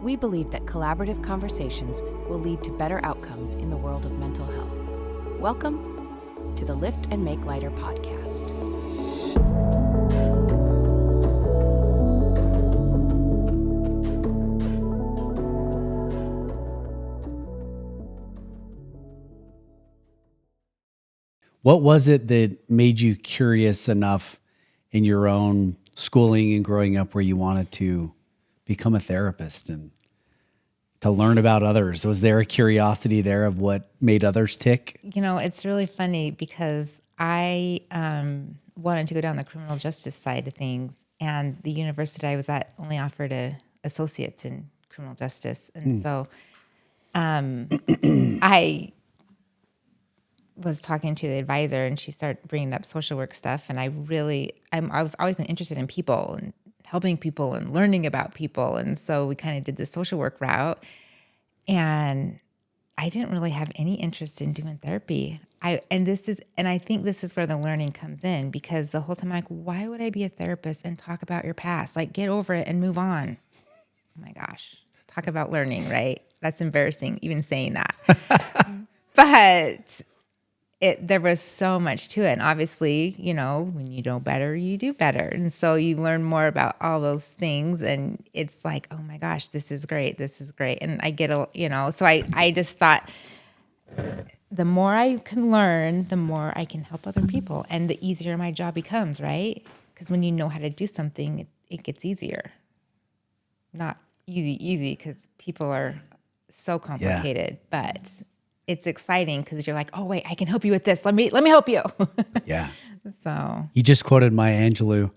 We believe that collaborative conversations will lead to better outcomes in the world of mental health. Welcome to the Lift and Make Lighter podcast. What was it that made you curious enough in your own schooling and growing up where you wanted to become a therapist and to learn about others? Was there a curiosity there of what made others tick? You know, it's really funny because I wanted to go down the criminal justice side of things, and the university I was at only offered a associate's in criminal justice. And so I was talking to the advisor, and she started bringing up social work stuff. And I've always been interested in people and helping people and learning about people. And so we kind of did the social work route, and I didn't really have any interest in doing therapy. I think this is where the learning comes in, because the whole time I'm like, why would I be a therapist and talk about your past? Like, get over it and move on. Oh my gosh. Talk about learning, right? That's embarrassing even saying that. But there was so much to it. And obviously, you know, when you know better, you do better. And so you learn more about all those things. And it's like, oh my gosh, this is great. This is great. And I get, so I just thought the more I can learn, the more I can help other people. And the easier my job becomes, right? Because when you know how to do something, it gets easier. Not easy, because people are so complicated, but it's exciting because you're like, oh wait, I can help you with this. Let me help you. Yeah. So You just quoted Maya Angelou,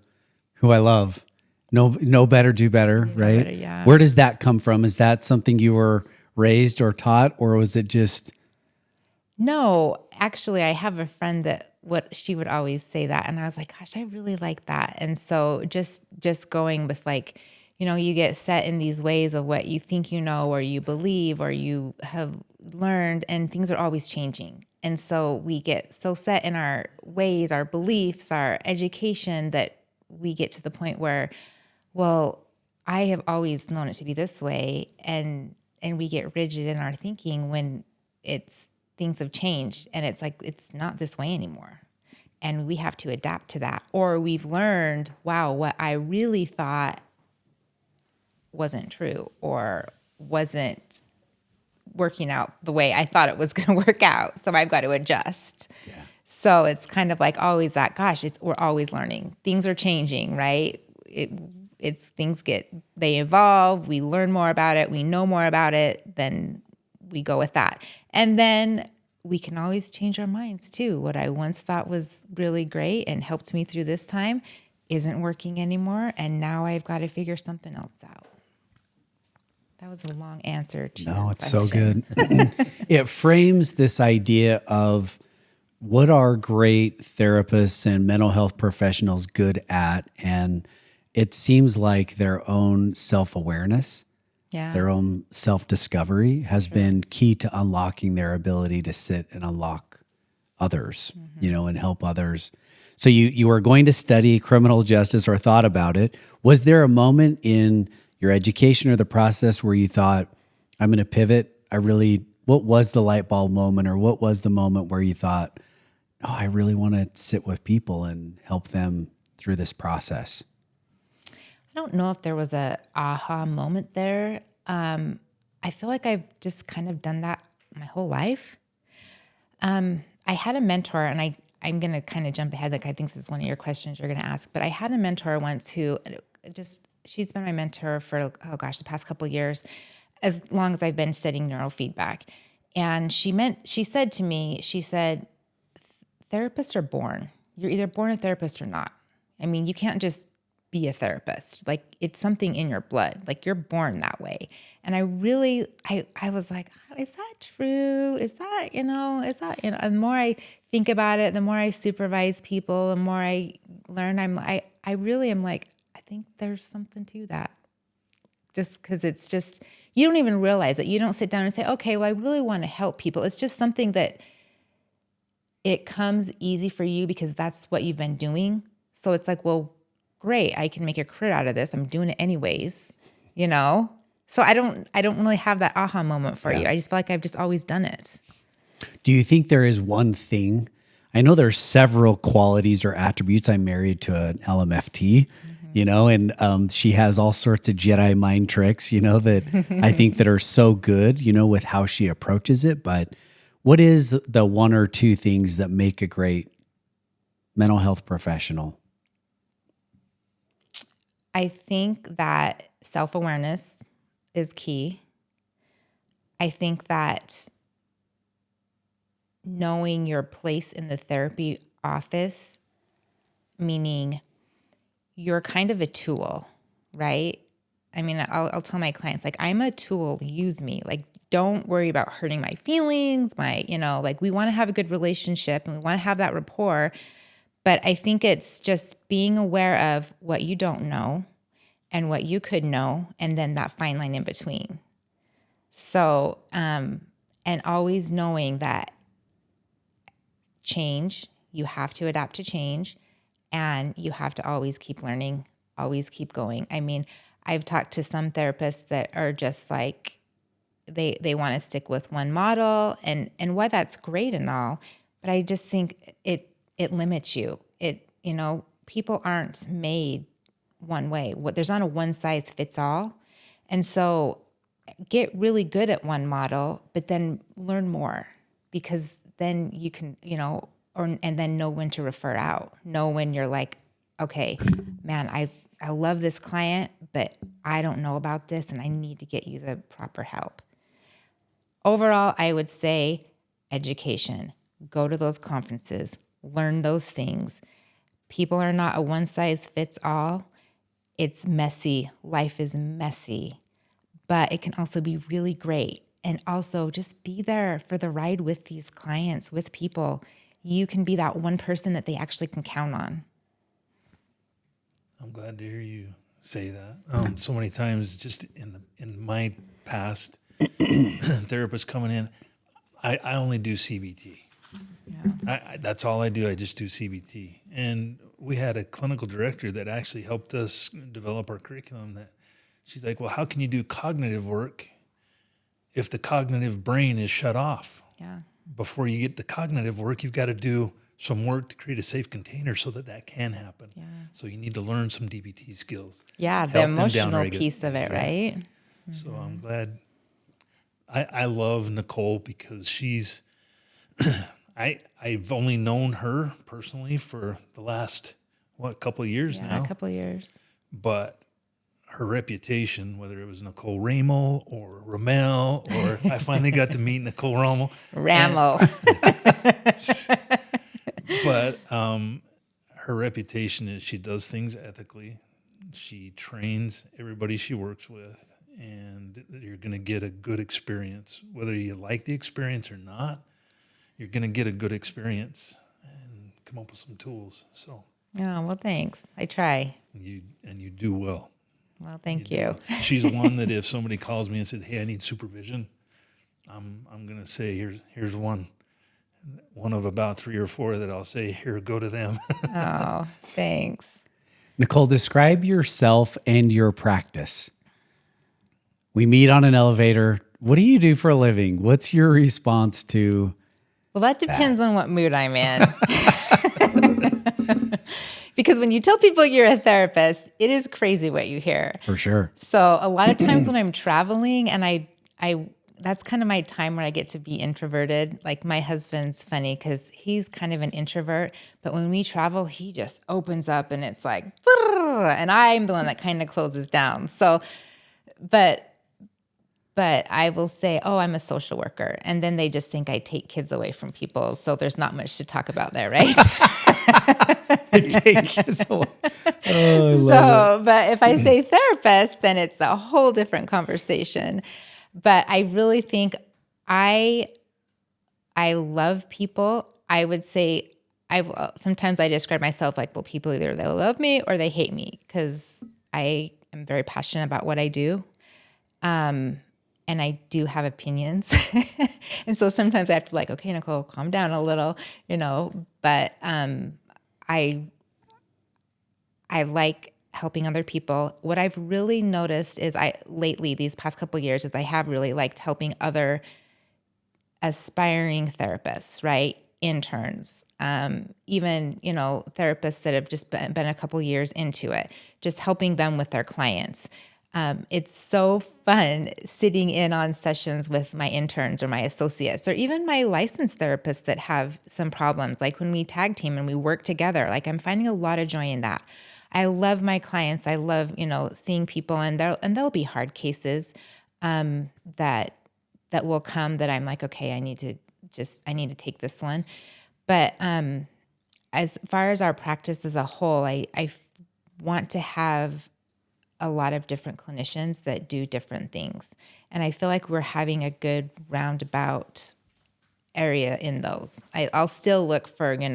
who I love. Know better, do better, right? better, yeah. Where does that come from? Is that something you were raised or taught, or was it just? no, actually, I have a friend that she would always say that, and I was like, gosh, I really like that. And so just going with like, you know, you get set in these ways of what you think you know, or you believe, or you have learned, and things are always changing. And so we get so set in our ways, our beliefs, our education, that we get to the point where, well, I have always known it to be this way. And we get rigid in our thinking when things have changed, and it's like, it's not this way anymore. And we have to adapt to that. Or we've learned, wow, what I really thought wasn't true, or wasn't working out the way I thought it was going to work out. So I've got to adjust. Yeah. So it's kind of like always that, gosh, we're always learning. Things are changing, right? They evolve. We learn more about it. We know more about it. Then we go with that. And then we can always change our minds too. What I once thought was really great and helped me through this time isn't working anymore. And now I've got to figure something else out. That was a long answer to your It's question. so good. It frames this idea of what are great therapists and mental health professionals good at, and it seems like their own self-awareness, their own self-discovery has been key to unlocking their ability to sit and unlock others, and help others. So you were going to study criminal justice, or thought about it. Was there a moment in your education or the process where you thought, I'm going to pivot? What was the light bulb moment, or what was the moment where you thought, oh, I really want to sit with people and help them through this process? I don't know if there was a aha moment there. I feel like I've just kind of done that my whole life. I had a mentor, and I'm going to kind of jump ahead. Like, I think this is one of your questions you're going to ask, but I had a mentor once who she's been my mentor for, the past couple of years, as long as I've been studying neurofeedback. And she said to me, therapists are born. You're either born a therapist or not. I mean, you can't just be a therapist. Like, it's something in your blood. Like, you're born that way. And I was like, oh, is that true? Is that, and the more I think about it, the more I supervise people, the more I learn, I really am like, I think there's something to that. Just because it's just, you don't even realize it. You don't sit down and say, okay, well, I really want to help people. It's just something that it comes easy for you because that's what you've been doing. So it's like, well, great, I can make a career out of this. I'm doing it anyways, So I don't really have that aha moment for you. I just feel like I've just always done it. Do you think there is one thing? I know there's several qualities or attributes. I'm married to an LMFT, and she has all sorts of Jedi mind tricks, that I think that are so good, with how she approaches it. But what is the one or two things that make a great mental health professional? I think that self-awareness is key. I think that knowing your place in the therapy office, meaning you're kind of a tool, right? I mean, I'll tell my clients, like, I'm a tool, use me. Like, don't worry about hurting my feelings, we want to have a good relationship and we want to have that rapport. But I think it's just being aware of what you don't know and what you could know, and then that fine line in between. So, and always knowing that change, you have to adapt to change, and you have to always keep learning, always keep going. I mean, I've talked to some therapists that are just like, they want to stick with one model, and why that's great and all, but I just think it limits you. People aren't made one way. There's not a one size fits all. And so get really good at one model, but then learn more, because then you can, and then know when to refer out. Know when you're like, okay, man, I love this client, but I don't know about this and I need to get you the proper help. Overall, I would say education. Go to those conferences, learn those things. People are not a one size fits all. It's messy. Life is messy, but it can also be really great. And also just be there for the ride with these clients, with people. You can be that one person that they actually can count on. I'm glad to hear you say that. So many times just in my past, therapists coming in, I only do CBT. Yeah. That's all I do. I just do CBT. And we had a clinical director that actually helped us develop our curriculum. That she's like, well, how can you do cognitive work if the cognitive brain is shut off? Yeah. Before you get the cognitive work, you've got to do some work to create a safe container so that can happen. Yeah. So you need to learn some DBT skills. Yeah, the emotional piece of it, right? Mm-hmm. So I'm glad. I love Nichole because she's, I've only known her personally for the last, couple of years now? Yeah, a couple of years. But her reputation, whether it was Nichole Rammell or Rammell, or I finally got to meet Nichole Rammell. But her reputation is she does things ethically. She trains everybody she works with, and you're going to get a good experience. Whether you like the experience or not, you're going to get a good experience and come up with some tools. So. Oh, well, thanks. I try. You do well. Well, thank you. She's one that if somebody calls me and says, hey, I need supervision, I'm going to say, here's one of about 3 or 4 that I'll say, here, go to them. Oh, thanks. Nichole, describe yourself and your practice. We meet on an elevator. What do you do for a living? What's your response to Well, that depends on what mood I'm in. Because when you tell people you're a therapist, it is crazy what you hear. For sure. So a lot of times when I'm traveling, and I that's kind of my time where I get to be introverted. Like my husband's funny because he's kind of an introvert, but when we travel, he just opens up and it's like, and I'm the one that kind of closes down. So, but I will say, oh, I'm a social worker. And then they just think I take kids away from people. So there's not much to talk about there, right? Take kids away. Oh, I love it. But if I say therapist, then it's a whole different conversation. But I really think I love people. I would say sometimes I describe myself like, well, people either they love me or they hate me because I am very passionate about what I do. And I do have opinions. And so sometimes I have to like, okay, Nichole, calm down a little, but I like helping other people. What I've really noticed is lately, these past couple of years, is I have really liked helping other aspiring therapists, right? Interns, even, therapists that have just been a couple years into it, just helping them with their clients. It's so fun sitting in on sessions with my interns or my associates or even my licensed therapists that have some problems. Like when we tag team and we work together, like I'm finding a lot of joy in that. I love my clients. I love, seeing people, and there'll be hard cases that will come that I'm like, okay, I need to take this one. But as far as our practice as a whole, I want to have a lot of different clinicians that do different things. And I feel like we're having a good roundabout area in those. I'll still look for, we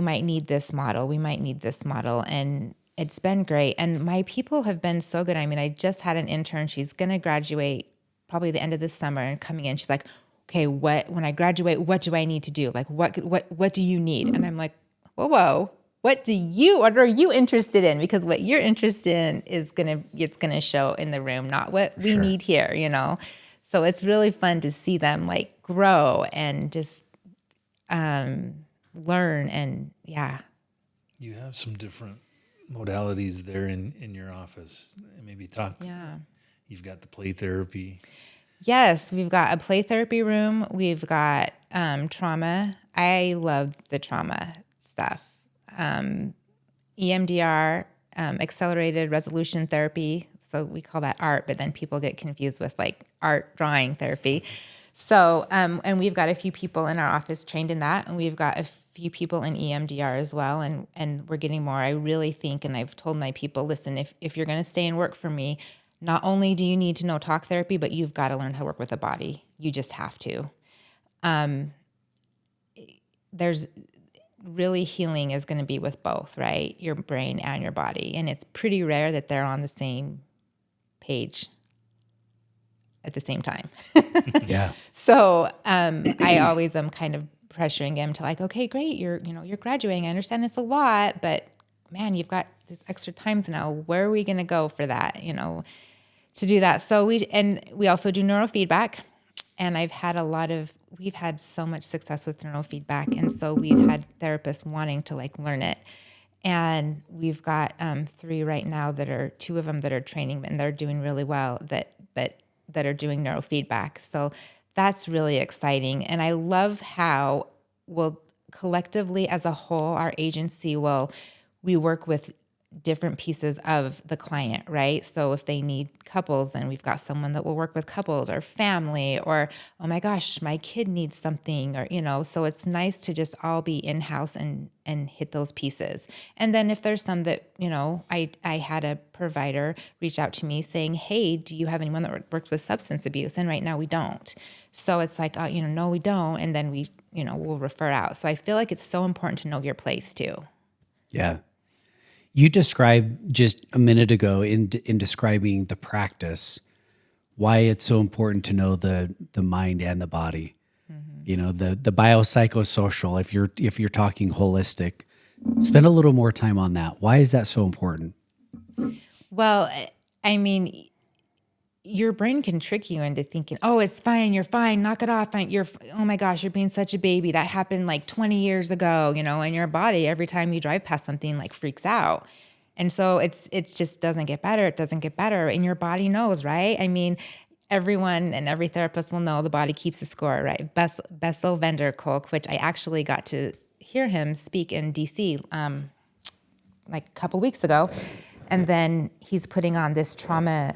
might need this model. We might need this model. And it's been great. And my people have been so good. I mean, I just had an intern. She's going to graduate probably the end of this summer, and coming in, she's like, okay, when I graduate, what do I need to do? Like, what do you need? And I'm like, whoa. What are you interested in? Because what you're interested in it's gonna show in the room, not what we need here, So it's really fun to see them like grow and just learn, and yeah. You have some different modalities there in your office. Maybe talk. Yeah. You've got the play therapy. Yes, we've got a play therapy room. We've got trauma. I love the trauma stuff. EMDR, accelerated resolution therapy. So we call that art, but then people get confused with like art drawing therapy. So, and we've got a few people in our office trained in that, and we've got a few people in EMDR as well. And we're getting more. I really think, and I've told my people, listen, if you're going to stay and work for me, not only do you need to know talk therapy, but you've got to learn how to work with the body. You just have to. There's really healing is going to be with both, right? Your brain and your body. And it's pretty rare that they're on the same page at the same time. Yeah. So I always am kind of pressuring him to like, okay, great. You're graduating. I understand it's a lot, but man, you've got this extra time now. Where are we going to go for that? To do that. So we also do neurofeedback. And we've had so much success with neurofeedback. And so we've had therapists wanting to like learn it. And we've got 3 right now 2 of them that are training, and they're doing really well that are doing neurofeedback. So that's really exciting. And I love how we'll collectively as a whole, our agency we work with different pieces of the client, right? So if they need couples, then we've got someone that will work with couples or family, or, oh my gosh, my kid needs something, or, so it's nice to just all be in-house and hit those pieces. And then if there's some that, I had a provider reach out to me saying, hey, do you have anyone that works with substance abuse? And right now we don't. So it's like, no, we don't. And then we, we'll refer out. So I feel like it's so important to know your place too. Yeah. You described just a minute ago in describing the practice, why it's so important to know the mind and the body. Mm-hmm. The biopsychosocial. If you're talking holistic, spend a little more time on that. Why is that so important? Well, I mean, your brain can trick you into thinking, oh, it's fine, you're fine, knock it off. Oh my gosh, you're being such a baby. That happened like 20 years ago, and your body, every time you drive past something, like freaks out. And so it's just doesn't get better. It doesn't get better. And your body knows, right? I mean, everyone and every therapist will know the body keeps a score, right? Bessel van der Kolk, which I actually got to hear him speak in DC like a couple weeks ago. And then he's putting on this trauma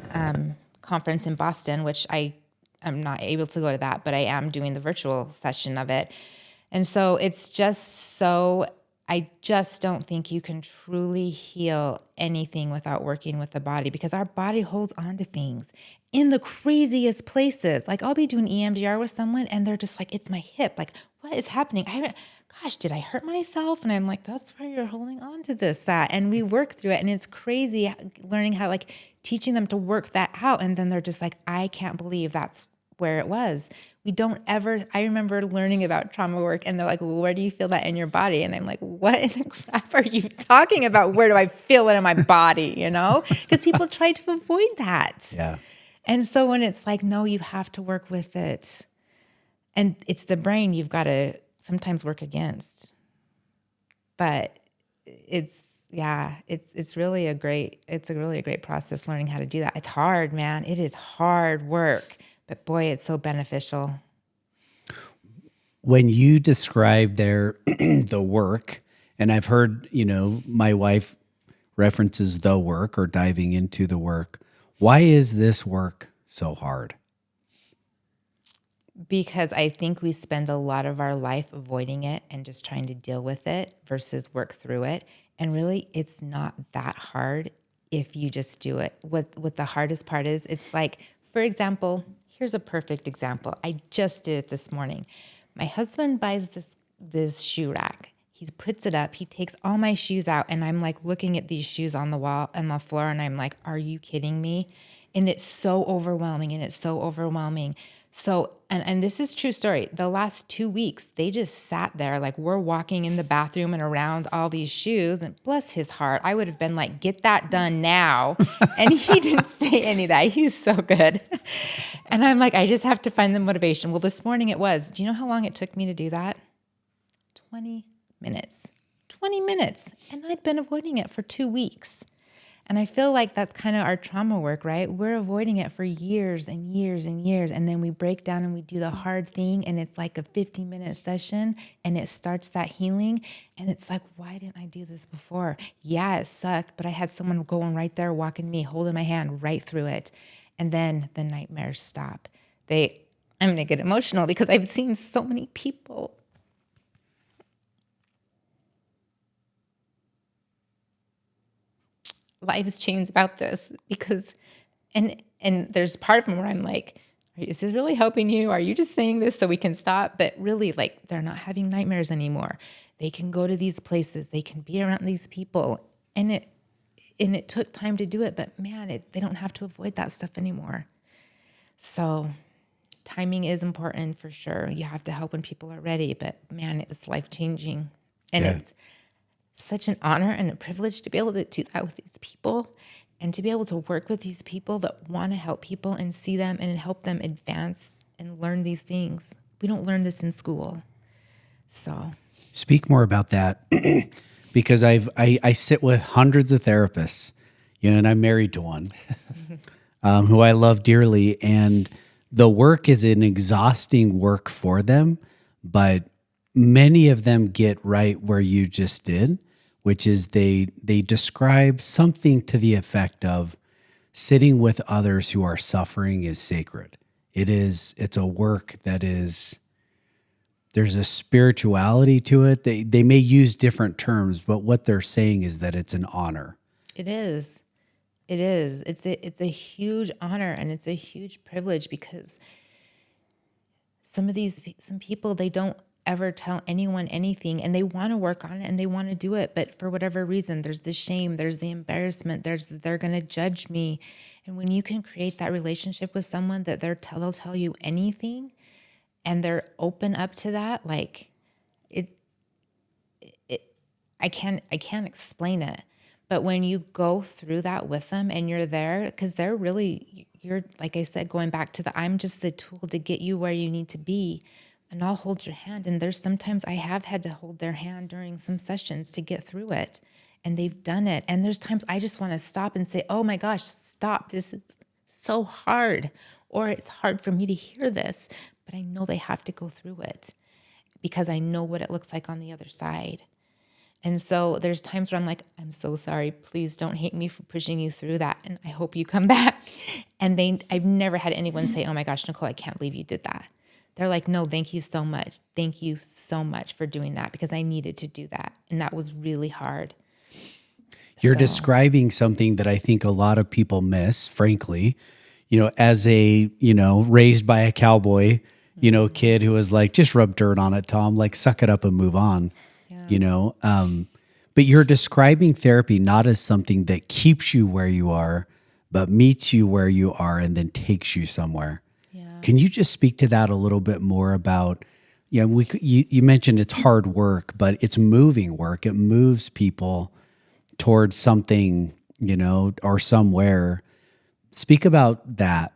conference in Boston, which I am not able to go to that, but I am doing the virtual session of it. And so it's just I just don't think you can truly heal anything without working with the body, because our body holds on to things in the craziest places. Like I'll be doing EMDR with someone and they're just like, it's my hip. Like, what is happening? Did I hurt myself? And I'm like, that's why you're holding on to that. And we work through it. And it's crazy learning how, like, teaching them to work that out. And then they're just like, I can't believe that's where it was. We don't ever, I remember learning about trauma work and they're like, well, where do you feel that in your body? And I'm like, what in the crap are you talking about? Where do I feel it in my body? You know, because people try to avoid that. Yeah. And so when it's like, no, you have to work with it. And it's the brain you've got to sometimes work against. But it's really a great process learning how to do that. It's hard, man. It is hard work, but boy, it's so beneficial. When you describe the work, and I've heard, my wife references the work or diving into the work. Why is this work so hard? Because I think we spend a lot of our life avoiding it and just trying to deal with it versus work through it. And really, it's not that hard if you just do it. What the hardest part is, it's like, for example, here's a perfect example. I just did it this morning. My husband buys this shoe rack. He puts it up. He takes all my shoes out, and I'm like looking at these shoes on the wall and the floor, and I'm like, are you kidding me? And it's so overwhelming, So, and this is true story. The last 2 weeks, they just sat there like we're walking in the bathroom and around all these shoes, and bless his heart, I would have been like, get that done now. And he didn't say any of that. He's so good. And I'm like, I just have to find the motivation. Well, this morning it was, do you know how long it took me to do that? 20 minutes. 20 minutes. And I'd been avoiding it for 2 weeks. And I feel like that's kind of our trauma work, right? We're avoiding it for years and years and years. And then we break down and we do the hard thing. And it's like a 15-minute session and it starts that healing. And it's like, why didn't I do this before? Yeah, it sucked, but I had someone going right there, walking me, holding my hand right through it. And then the nightmares stop. I'm going to get emotional because I've seen so many people lives change about this because, and there's part of them where I'm like, is this really helping you? Are you just saying this so we can stop? But really, like, they're not having nightmares anymore. They can go to these places. They can be around these people. And it took time to do it, but man, they don't have to avoid that stuff anymore. So timing is important for sure. You have to help when people are ready, but man, it's life-changing. And it's such an honor and a privilege to be able to do that with these people and to be able to work with these people that want to help people and see them and help them advance and learn these things. We don't learn this in school. So speak more about that because I sit with hundreds of therapists, and I'm married to one who I love dearly. And the work is an exhausting work for them, but many of them get right where you just did, which is they describe something to the effect of sitting with others who are suffering is sacred. It's a work that is, there's a spirituality to it. They may use different terms, but what they're saying is that it's an honor. It is. It's a huge honor and it's a huge privilege because some people, they don't ever tell anyone anything and they want to work on it and they want to do it. But for whatever reason, there's the shame, there's the embarrassment, they're going to judge me. And when you can create that relationship with someone that they'll tell you anything and they're open up to that, like I can't explain it. But when you go through that with them and you're there, because you're, like I said, going back to I'm just the tool to get you where you need to be. And I'll hold your hand. And there's sometimes I have had to hold their hand during some sessions to get through it. And they've done it. And there's times I just want to stop and say, oh my gosh, stop. This is so hard. Or it's hard for me to hear this. But I know they have to go through it because I know what it looks like on the other side. And so there's times where I'm like, I'm so sorry. Please don't hate me for pushing you through that. And I hope you come back. And I've never had anyone say, oh my gosh, Nichole, I can't believe you did that. They're like, no, thank you so much. Thank you so much for doing that because I needed to do that. And that was really hard. You're describing something that I think a lot of people miss, frankly, as a, raised by a cowboy, kid who was like, just rub dirt on it, Tom, like suck it up and move on, but you're describing therapy not as something that keeps you where you are, but meets you where you are and then takes you somewhere. Yeah. Can you just speak to that a little bit more about, you mentioned it's hard work, but it's moving work. It moves people towards something, or somewhere. Speak about that.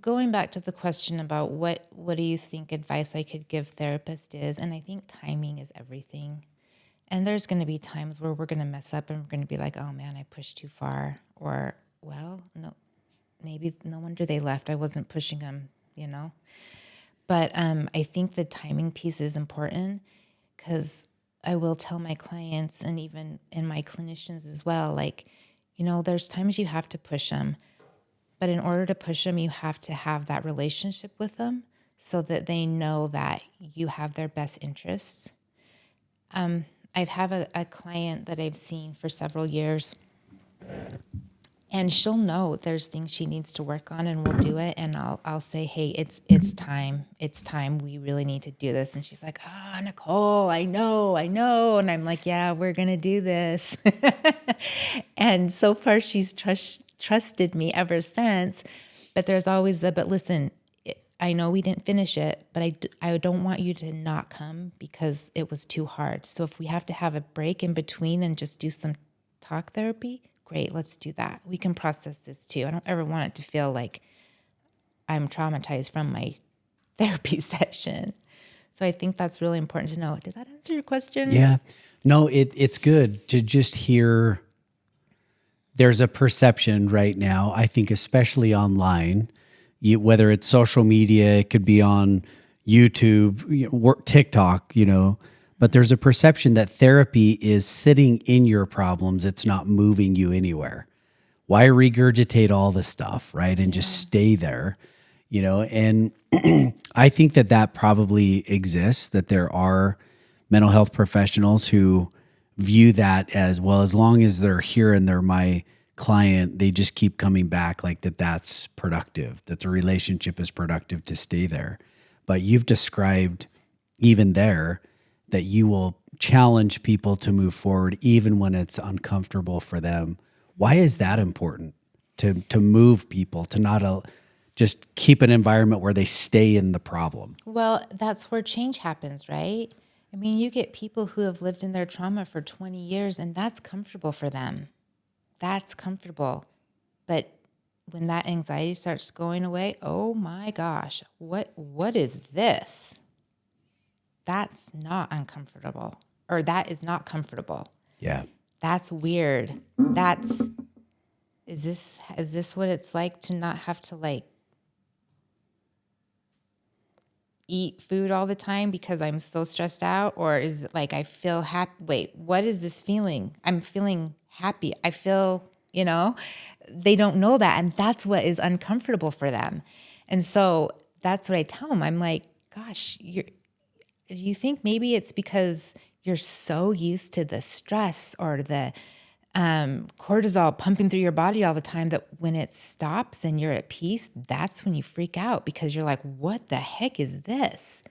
Going back to the question about what do you think advice I could give therapists is, and I think timing is everything. And there's going to be times where we're going to mess up and we're going to be like, oh man, I pushed too far. Or, well, no, maybe no wonder they left. I wasn't pushing them, But I think the timing piece is important, because I will tell my clients, and even in my clinicians as well, there's times you have to push them. But in order to push them, you have to have that relationship with them so that they know that you have their best interests. I've have a client that I've seen for several years, and she'll know there's things she needs to work on, and we'll do it. And I'll say, hey, it's time. It's time. We really need to do this. And she's like, Nichole, I know. And I'm like, yeah, we're going to do this. And so far she's trusted me ever since. But there's always but listen, I know we didn't finish it, but I don't want you to not come because it was too hard. So if we have to have a break in between and just do some talk therapy, great, let's do that. We can process this too. I don't ever want it to feel like I'm traumatized from my therapy session. So I think that's really important to know. Did that answer your question? Yeah. No, it's good to just hear. There's a perception right now, I think, especially online, whether it's social media, it could be on YouTube, TikTok, but there's a perception that therapy is sitting in your problems. It's not moving you anywhere. Why regurgitate all the stuff, right? And just stay there, and I think that probably exists, that there are mental health professionals who view that as, well, as long as they're here and they're my client, they just keep coming back, like that's productive, that the relationship is productive to stay there. But you've described even there that you will challenge people to move forward even when it's uncomfortable for them. Why is that important, to move people, to not just keep an environment where they stay in the problem? Well, that's where change happens, right? I mean, you get people who have lived in their trauma for 20 years, and that's comfortable for them. That's comfortable. But when that anxiety starts going away, oh my gosh, what is this? That's not uncomfortable, or that is not comfortable. Yeah. That's weird. Is this what it's like to not have to eat food all the time because I'm so stressed out? Or is it like I feel happy? Wait, what is this feeling? I'm feeling happy. I feel, they don't know that. And that's what is uncomfortable for them. And so that's what I tell them. I'm like, gosh, do you think maybe it's because you're so used to the stress or the cortisol pumping through your body all the time that when it stops and you're at peace, that's when you freak out, because you're like, what the heck is this?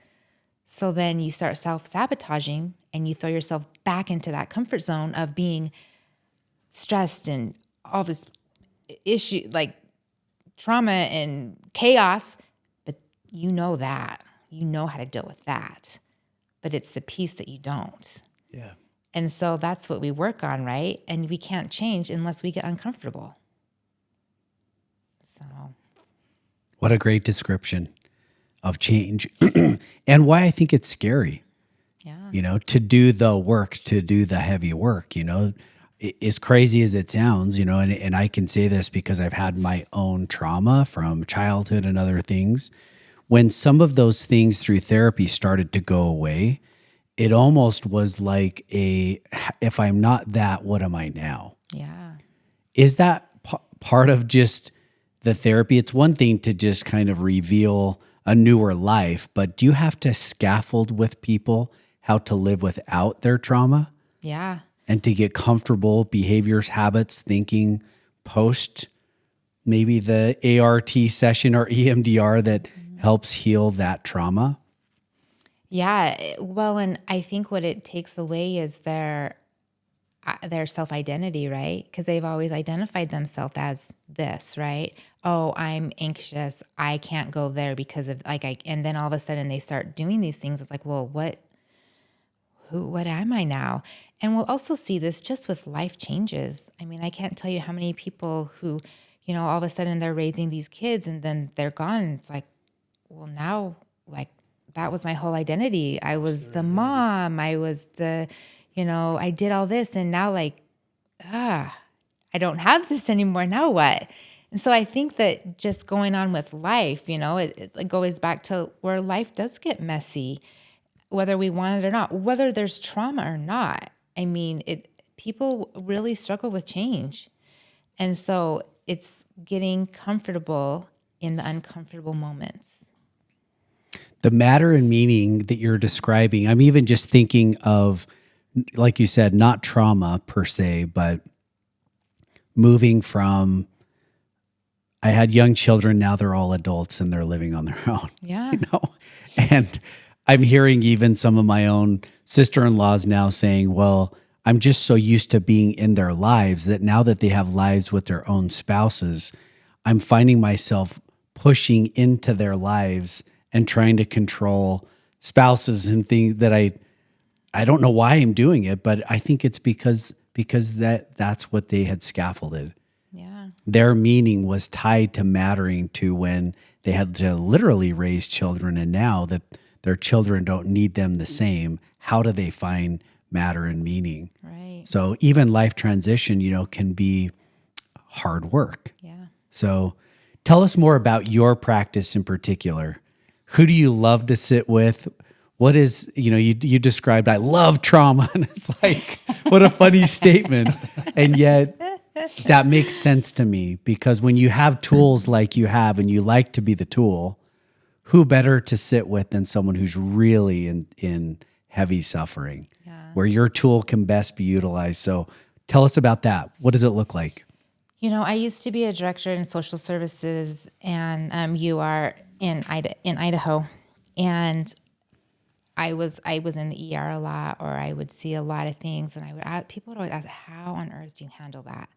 So then you start self-sabotaging and you throw yourself back into that comfort zone of being stressed and all this issue, like trauma and chaos. But you know how to deal with that, but it's the piece that you don't. Yeah. And so that's what we work on, right? And we can't change unless we get uncomfortable. So. What a great description of change and why I think it's scary. Yeah. To do the work, to do the heavy work, as crazy as it sounds, and I can say this because I've had my own trauma from childhood and other things. When some of those things through therapy started to go away, it almost was like if I'm not that, what am I now? Yeah. Is that part of just the therapy? It's one thing to just kind of reveal a newer life, but do you have to scaffold with people how to live without their trauma? Yeah. And to get comfortable behaviors, habits, thinking post maybe the ART session or EMDR that helps heal that trauma? Yeah. Well, and I think what it takes away is their self-identity, right? Because they've always identified themselves as this, right? Oh, I'm anxious. I can't go there because of and then all of a sudden they start doing these things. It's like, well, what am I now? And we'll also see this just with life changes. I mean, I can't tell you how many people who, all of a sudden they're raising these kids and then they're gone. And it's like, well, now, like, that was my whole identity. I was the mom. I was the, I did all this. And now, like, I don't have this anymore. Now what? And so I think that just going on with life, it goes back to where life does get messy, whether we want it or not, whether there's trauma or not. I mean, people really struggle with change. And so it's getting comfortable in the uncomfortable moments. The matter and meaning that you're describing, I'm even just thinking of, like you said, not trauma per se, but moving from, I had young children, now they're all adults and they're living on their own. Yeah. And I'm hearing even some of my own sister-in-laws now saying, well, I'm just so used to being in their lives that now that they have lives with their own spouses, I'm finding myself pushing into their lives and trying to control spouses and things that I don't know why I'm doing it, but I think it's because that's what they had scaffolded. Yeah. Their meaning was tied to mattering to when they had to literally raise children, and now that their children don't need them the same, how do they find matter and meaning? Right. So even life transition, can be hard work. Yeah. So tell us more about your practice in particular. Who do you love to sit with? What is, you described, I love trauma. And it's like, what a funny statement. And yet that makes sense to me, because when you have tools like you have and you like to be the tool, who better to sit with than someone who's really in heavy suffering, where your tool can best be utilized. So tell us about that. What does it look like? I used to be a director in social services, and you are in Idaho, and I was in the ER a lot, or I would see a lot of things, and people would always ask, how on earth do you handle that?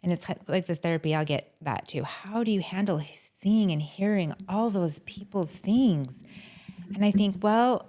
And it's like the therapy, I'll get that too. How do you handle seeing and hearing all those people's things? And I think, well,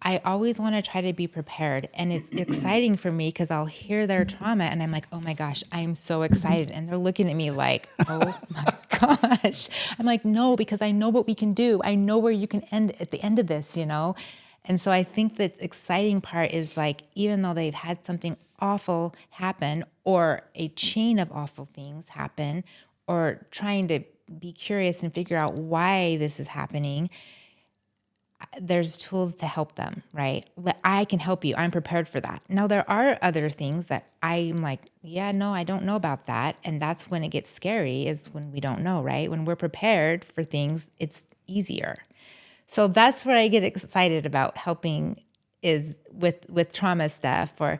I always want to try to be prepared. And it's exciting for me because I'll hear their trauma and I'm like, oh my gosh, I'm so excited. And they're looking at me like, oh my gosh. I'm like, no, because I know what we can do. I know where you can end at the end of this, And so I think the exciting part is, like, even though they've had something awful happen, or a chain of awful things happen, or trying to be curious and figure out why this is happening, there's tools to help them, right? I can help you. I'm prepared for that. Now, there are other things that I'm like, yeah, no, I don't know about that. And that's when it gets scary, is when we don't know, right? When we're prepared for things, it's easier. So that's where I get excited about helping, is with trauma stuff, or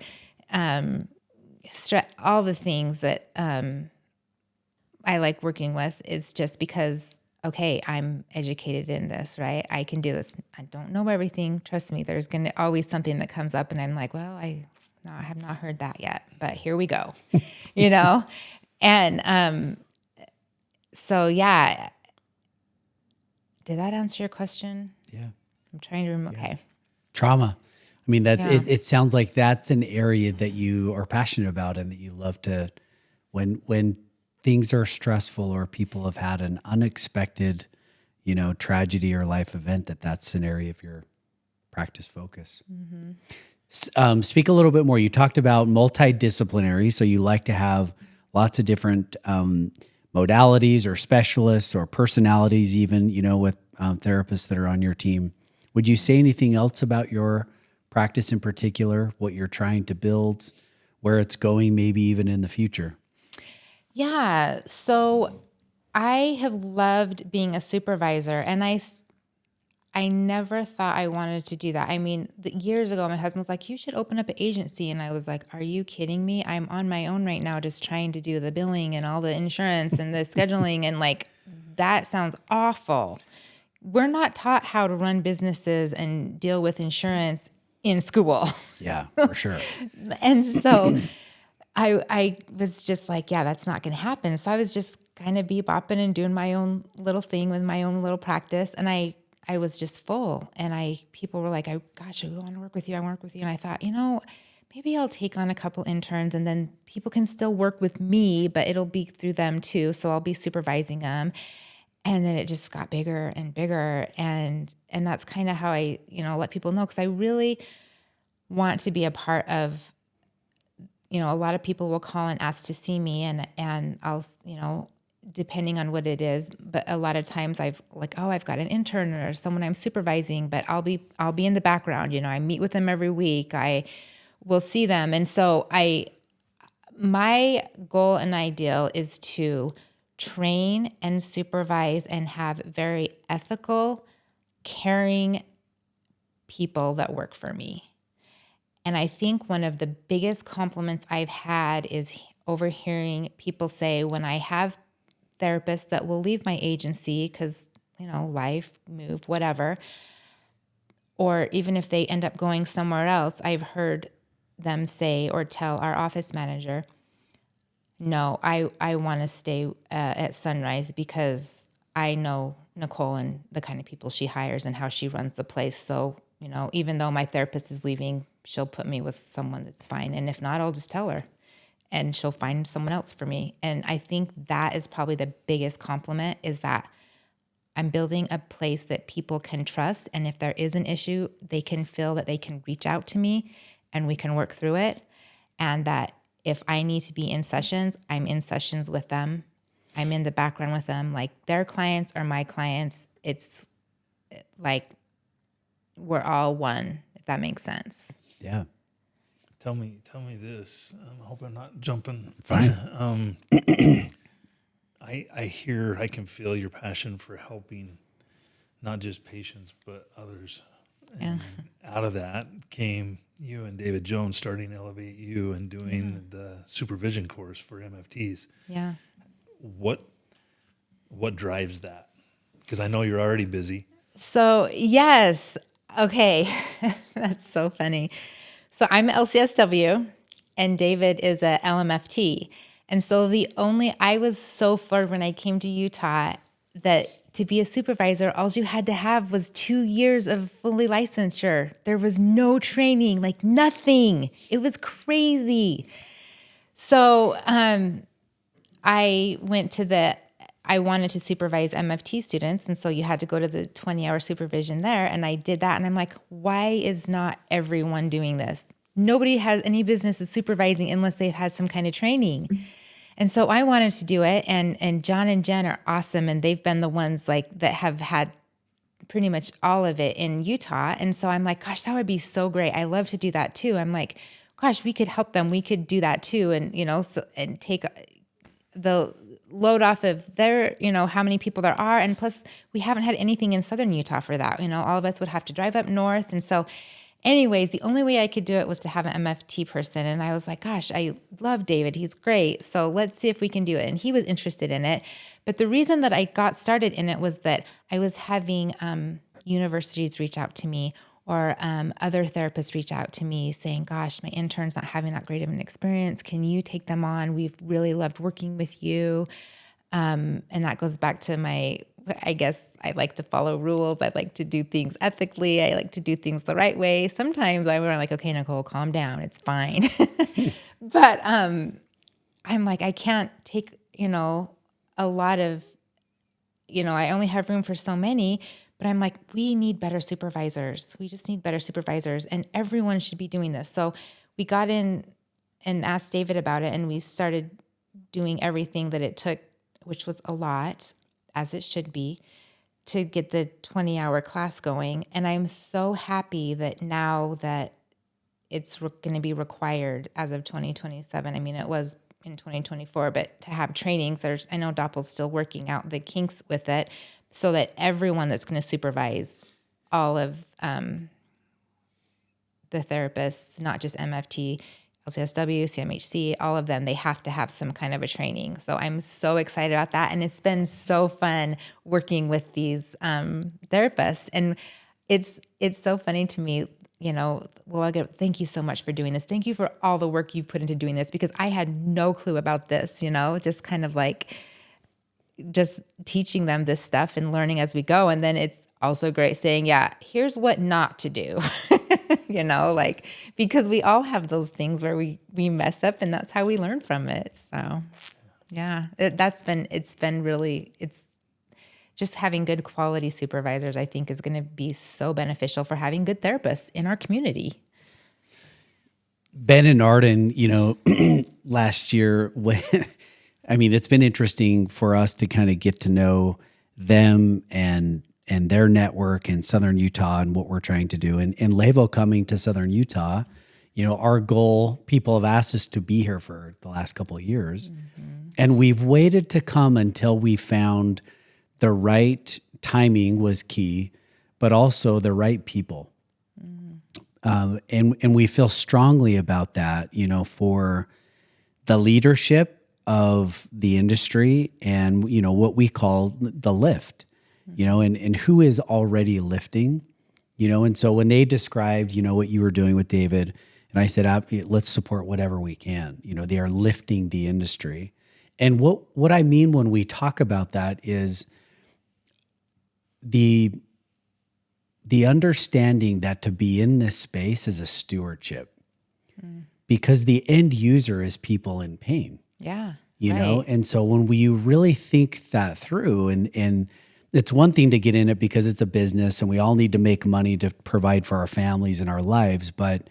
all the things that I like working with, is just because, okay, I'm educated in this, right? I can do this. I don't know everything. Trust me, there's going to always something that comes up and I'm like, well, I have not heard that yet, but here we go, And so, yeah. Did that answer your question? Yeah. I'm trying to remember. Okay. Trauma. I mean, it sounds like that's an area that you are passionate about, and that you love to, when things are stressful or people have had an unexpected, tragedy or life event, that's an area of your practice focus. Mm-hmm. Speak a little bit more. You talked about multidisciplinary, so you like to have lots of different modalities or specialists or personalities, even, with therapists that are on your team. Would you say anything else about your practice in particular, what you're trying to build, where it's going, maybe even in the future? Yeah. So I have loved being a supervisor, and I never thought I wanted to do that. I mean, years ago, my husband was like, you should open up an agency. And I was like, are you kidding me? I'm on my own right now, just trying to do the billing and all the insurance and the scheduling. And like, that sounds awful. We're not taught how to run businesses and deal with insurance in school. Yeah, for sure. And so I was just like, yeah, that's not going to happen. So I was just kind of bebopping and doing my own little thing with my own little practice. And I was just full. And people were like, gosh, I want to work with you. I want to work with you. And I thought, maybe I'll take on a couple interns and then people can still work with me, but it'll be through them too. So I'll be supervising them. And then it just got bigger and bigger. And that's kind of how I, let people know. Cause I really want to be a part of, a lot of people will call and ask to see me and I'll, depending on what it is, but a lot of times I've got an intern or someone I'm supervising, but I'll be in the background, I meet with them every week. I will see them. And so my goal and ideal is to train and supervise and have very ethical, caring people that work for me. And I think one of the biggest compliments I've had is overhearing people say, when I have therapists that will leave my agency because, life, move, whatever, or even if they end up going somewhere else, I've heard them say or tell our office manager, no, I want to stay at Sunrise because I know Nichole and the kind of people she hires and how she runs the place. So, even though my therapist is leaving, she'll put me with someone that's fine. And if not, I'll just tell her and she'll find someone else for me. And I think that is probably the biggest compliment, is that I'm building a place that people can trust. And if there is an issue, they can feel that they can reach out to me and we can work through it. And that if I need to be in sessions, I'm in sessions with them. I'm in the background with them. Like, their clients are my clients. It's like we're all one, if that makes sense. Yeah. Tell me this. I hope I'm not jumping. Fine. I can feel your passion for helping not just patients, but others. Yeah. And out of that came you and David Jones starting Elevate You and doing the supervision course for MFTs. Yeah. What drives that? Because I know you're already busy. So, yes. Okay. That's so funny. So I'm an LCSW and David is a LMFT. And so I was so floored when I came to Utah that to be a supervisor, all you had to have was 2 years of fully licensure. There was no training, like nothing. It was crazy. So I wanted to supervise MFT students. And so you had to go to the 20-hour supervision there. And I did that. And I'm like, why is not everyone doing this? Nobody has any business of supervising unless they've had some kind of training. And so I wanted to do it. And John and Jen are awesome. And they've been the ones that have had pretty much all of it in Utah. And so I'm like, gosh, that would be so great. I love to do that too. I'm like, gosh, we could help them. We could do that too. And, and take the load off of their, how many people there are. And plus we haven't had anything in Southern Utah for that. All of us would have to drive up north. And so anyways, the only way I could do it was to have an MFT person. And I was like, gosh, I love David. He's great. So let's see if we can do it. And he was interested in it. But the reason that I got started in it was that I was having universities reach out to me, or other therapists reach out to me saying, gosh, my intern's not having that great of an experience. Can you take them on? We've really loved working with you. And that goes back to I guess I like to follow rules. I like to do things ethically. I like to do things the right way. Sometimes I'm like, okay, Nichole, calm down. It's fine. But I'm like, I can't take, a lot of, I only have room for so many. But I'm like, we need better supervisors. We just need better supervisors. And everyone should be doing this. So we got in and asked David about it. And we started doing everything that it took, which was a lot, as it should be, to get the 20-hour class going. And I'm so happy that now that it's going to be required as of 2027. I mean, it was in 2024, but to have trainings, I know Doppel's still working out the kinks with it, so that everyone that's going to supervise all of the therapists, not just MFT, LCSW, CMHC, all of them, they have to have some kind of a training. So I'm so excited about that. And it's been so fun working with these therapists. And it's so funny to me. thank you so much for doing this. Thank you for all the work you've put into doing this, because I had no clue about this, just kind of like just teaching them this stuff and learning as we go. And then it's also great saying, yeah, here's what not to do, because we all have those things where we mess up, and that's how we learn from it. So yeah, it's just having good quality supervisors, I think, is going to be so beneficial for having good therapists in our community. Ben and Arden, last year, it's been interesting for us to kind of get to know them and their network in Southern Utah and what we're trying to do. And LÉVO coming to Southern Utah, our goal, people have asked us to be here for the last couple of years. Mm-hmm. And we've waited to come until we found the right timing was key, but also the right people. And we feel strongly about that, for the leadership of the industry and, what we call the lift, and who is already lifting, and so when they described, what you were doing with David, and I said, let's support whatever we can, they are lifting the industry. And what I mean when we talk about that is the understanding that to be in this space is a stewardship, because the end user is people in pain. Yeah. And so when we really think that through, and it's one thing to get in it because it's a business and we all need to make money to provide for our families and our lives, but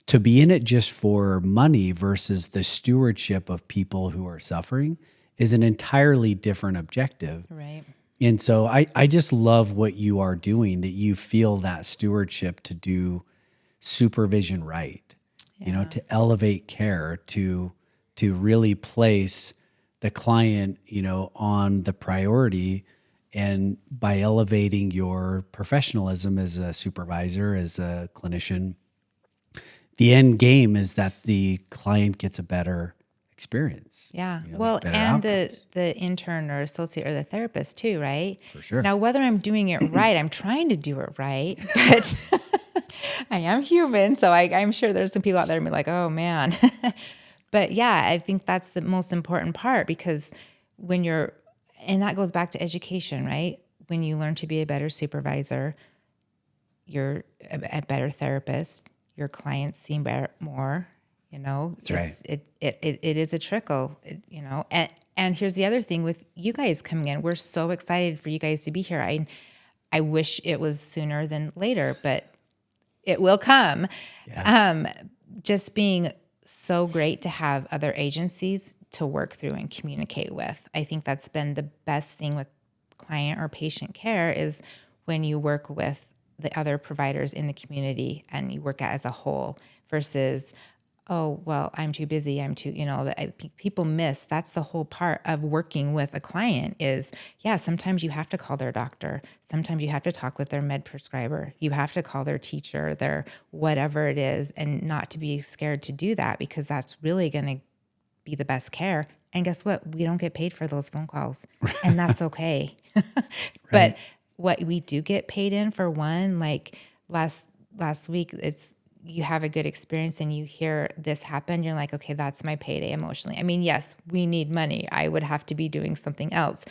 to be in it just for money versus the stewardship of people who are suffering is an entirely different objective. Right. And so I just love what you are doing, that you feel that stewardship to do supervision right, to elevate care, to really place the client, on the priority. And by elevating your professionalism as a supervisor, as a clinician, the end game is that the client gets a better experience. Yeah. And the intern or associate or the therapist too, right? For sure. Now, whether I'm doing it right, I'm trying to do it right, but I am human. So I'm sure there's some people out there and be like, oh man. But yeah, I think that's the most important part, because and that goes back to education, right? When you learn to be a better supervisor, you're a better therapist, your clients see more. That's right. It is a trickle, and here's the other thing with you guys coming in. We're so excited for you guys to be here. I wish it was sooner than later, but it will come. Yeah. Just being so great to have other agencies to work through and communicate with. I think that's been the best thing with client or patient care, is when you work with the other providers in the community and you work as a whole versus, oh, well, I'm too busy. I'm too, people miss. That's the whole part of working with a client is, sometimes you have to call their doctor. Sometimes you have to talk with their med prescriber. You have to call their teacher, their whatever it is, and not to be scared to do that, because that's really going to be the best care. And guess what? We don't get paid for those phone calls, and that's okay. But what we do get paid in, for one, like last week, you have a good experience and you hear this happen, you're like, okay, that's my payday emotionally. I mean, yes, we need money. I would have to be doing something else.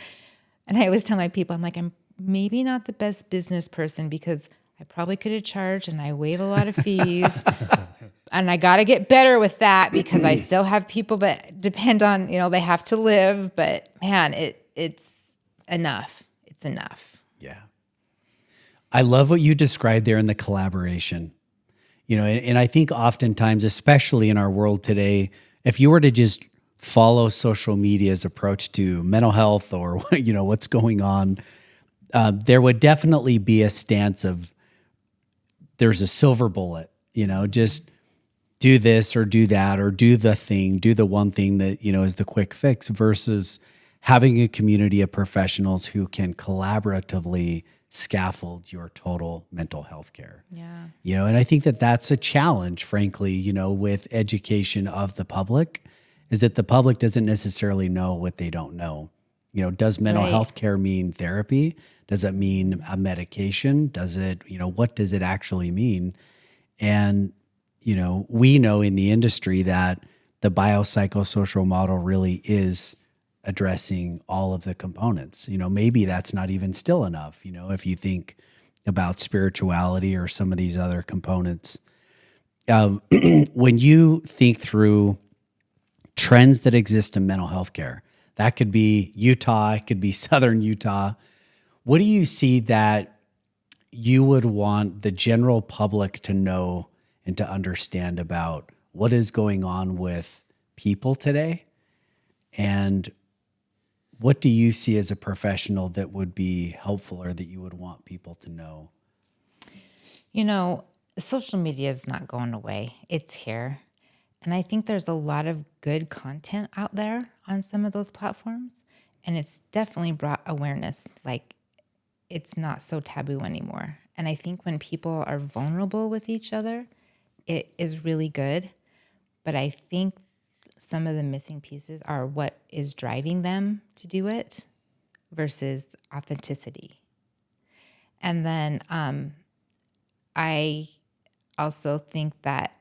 And I always tell my people, I'm like, I'm maybe not the best business person, because I probably could have charged, and I waive a lot of fees. And I got to get better with that, because I still have people that depend on, they have to live. But man, it's enough. It's enough. Yeah. I love what you described there in the collaboration. And I think oftentimes, especially in our world today, if you were to just follow social media's approach to mental health or, what's going on, there would definitely be a stance of there's a silver bullet, just do this or do that, or do the one thing that, is the quick fix, versus having a community of professionals who can collaboratively scaffold your total mental health care. Yeah. And I think that that's a challenge, frankly, with education of the public, is that the public doesn't necessarily know what they don't know. Does mental health care mean therapy? Does it mean a medication? Does it, what does it actually mean? And, we know in the industry that the biopsychosocial model really is addressing all of the components. Maybe that's not even still enough, if you think about spirituality or some of these other components. When you think through trends that exist in mental health care, that could be Utah, it could be Southern Utah. What do you see that you would want the general public to know and to understand about what is going on with people today? And what do you see as a professional that would be helpful or that you would want people to know? Social media is not going away. It's here. And I think there's a lot of good content out there on some of those platforms. And it's definitely brought awareness. Like, it's not so taboo anymore. And I think when people are vulnerable with each other, it is really good. But I think some of the missing pieces are what is driving them to do it versus authenticity. And then I also think that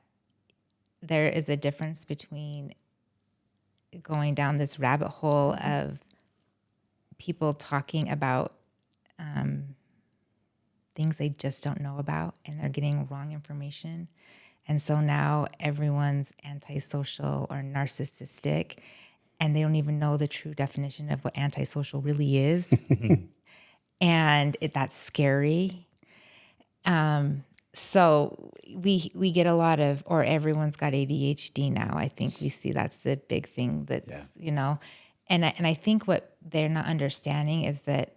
there is a difference between going down this rabbit hole of people talking about things they just don't know about, and they're getting wrong information. And so now everyone's antisocial or narcissistic, and they don't even know the true definition of what antisocial really is. And that's scary. So we get a lot of, or everyone's got ADHD now. I think we see that's the big thing that's, and I think what they're not understanding is that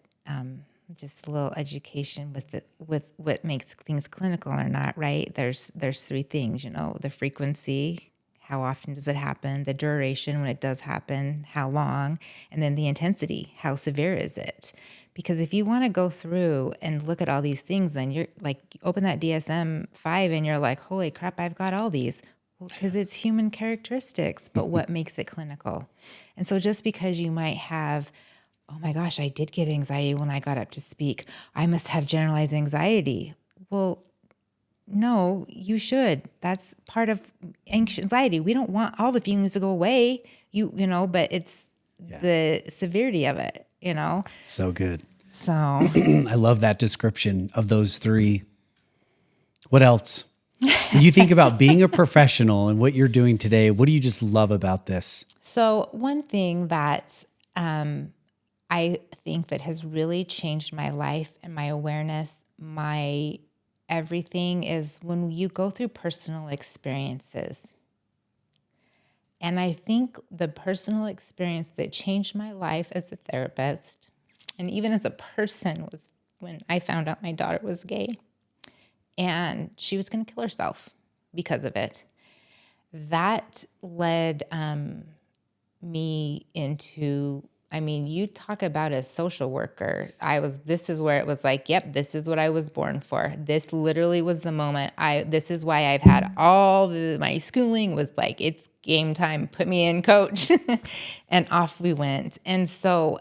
just a little education with what makes things clinical or not, right? There's three things, the frequency, how often does it happen, the duration when it does happen, how long, and then the intensity, how severe is it? Because if you want to go through and look at all these things, then you're like, you open that DSM-5 and you're like, holy crap, I've got all these. Well, because it's human characteristics, but what makes it clinical? And so just because you might have, oh my gosh, I did get anxiety when I got up to speak, I must have generalized anxiety. Well, no, you should. That's part of anxiety. We don't want all the feelings to go away, but it's the severity of it, So good. So I love that description of those three. What else? When you think about being a professional and what you're doing today, what do you just love about this? So one thing that I think that has really changed my life and my awareness, my everything, is when you go through personal experiences. And I think the personal experience that changed my life as a therapist and even as a person was when I found out my daughter was gay and she was going to kill herself because of it. That led me into, you talk about a social worker. This is where it was like, yep, this is what I was born for. This literally was the moment. This is why I've had my schooling was like, it's game time, put me in, coach. And off we went. And so,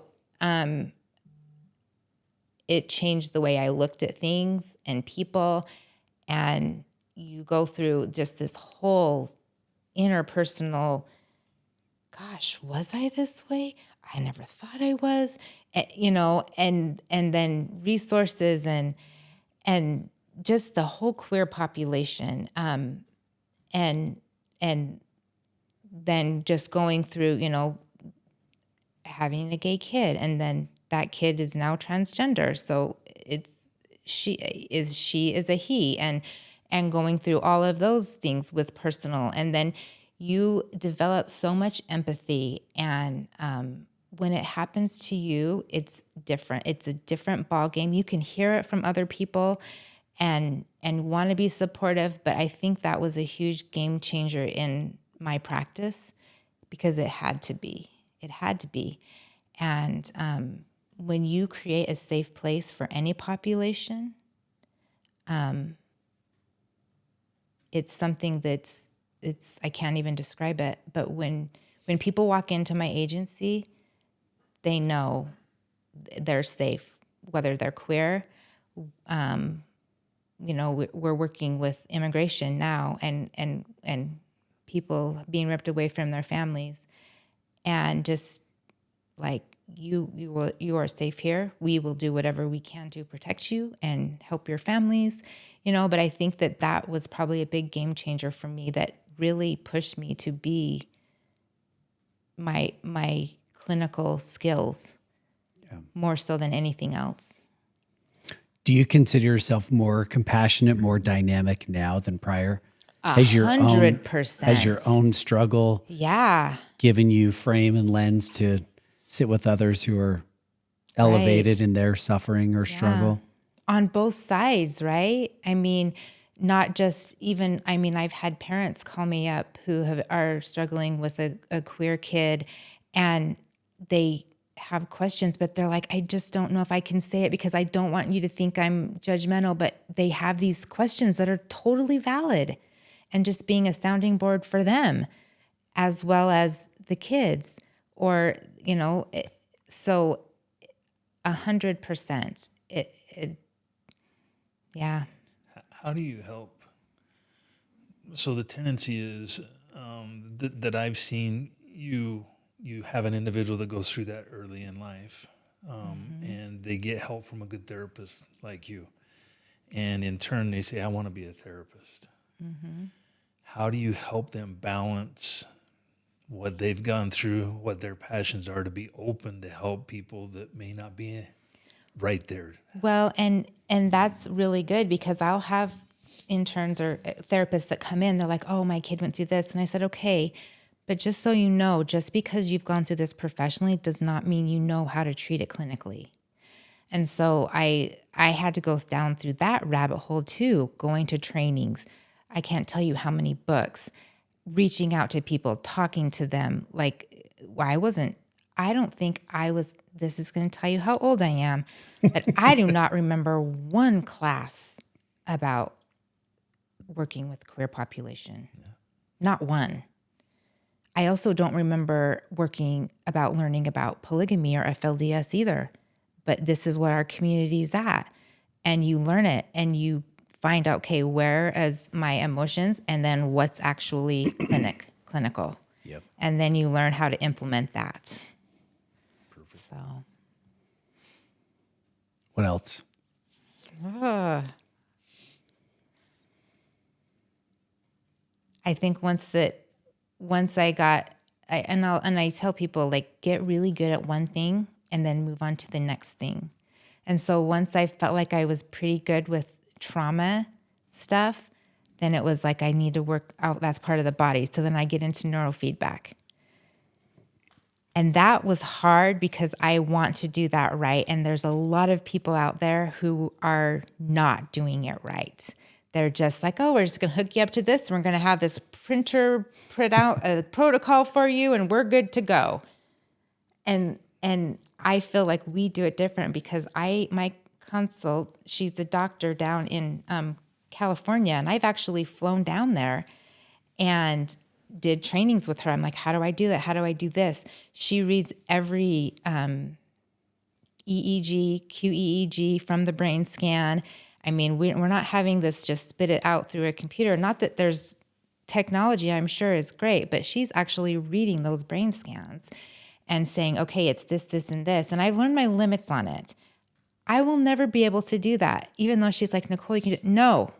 it changed the way I looked at things and people. And you go through just this whole interpersonal, gosh, was I this way? I never thought I was, and then resources and just the whole queer population, and then just going through, having a gay kid, and then that kid is now transgender, so she is a he, and going through all of those things with personal, and then you develop so much empathy, and when it happens to you, it's different. It's a different ball game. You can hear it from other people and want to be supportive, but I think that was a huge game changer in my practice because it had to be. It had to be. And when you create a safe place for any population, it's something that's I can't even describe it. But when people walk into my agency, they know they're safe, whether they're queer, we're working with immigration now and people being ripped away from their families, and just like you are safe here. We will do whatever we can to protect you and help your families, but I think that was probably a big game changer for me that really pushed me to be my clinical skills more so than anything else. Do you consider yourself more compassionate, more dynamic now than prior? Has your 100%. Has your own struggle given you frame and lens to sit with others who are elevated in their suffering or struggle? On both sides, right? I mean, not just even, I've had parents call me up who are struggling with a queer kid, and they have questions, but they're like, I just don't know if I can say it because I don't want you to think I'm judgmental, but they have these questions that are totally valid, and just being a sounding board for them as well as the kids, or, so 100%. Yeah. How do you help? So the tendency is that I've seen you have an individual that goes through that early in life, and they get help from a good therapist like you. And in turn, they say, I want to be a therapist. Mm-hmm. How do you help them balance what they've gone through, what their passions are, to be open to help people that may not be right there? Well, and that's really good, because I'll have interns or therapists that come in, they're like, oh, my kid went through this. And I said, okay, but just so you know, just because you've gone through this professionally does not mean you know how to treat it clinically. And so I had to go down through that rabbit hole too, going to trainings. I can't tell you how many books, reaching out to people, talking to them. Like, I don't think I was, this is going to tell you how old I am, but I do not remember one class about working with queer population. Yeah. Not one. I also don't remember learning about polygamy or FLDS either, but this is what our community is at. And you learn it and you find out, okay, where is my emotions, and then what's actually clinical. Yep. And then you learn how to implement that. Perfect. So. What else? I think once I tell people, like, get really good at one thing and then move on to the next thing. And so once I felt like I was pretty good with trauma stuff, then it was like I need to work out, that's part of the body. So then I get into neurofeedback. And that was hard because I want to do that right. And there's a lot of people out there who are not doing it right. They're just like, oh, we're just going to hook you up to this. And we're going to have this printer print out a protocol for you and we're good to go. And I feel like we do it different because my consult, she's a doctor down in California, and I've actually flown down there and did trainings with her. I'm like, how do I do that? How do I do this? She reads every EEG, QEEG from the brain scan. I mean, we're not having this just spit it out through a computer. Not that there's technology, I'm sure, is great, but she's actually reading those brain scans and saying, okay, it's this, this, and this. And I've learned my limits on it. I will never be able to do that, even though she's like, Nichole, you can do it. No.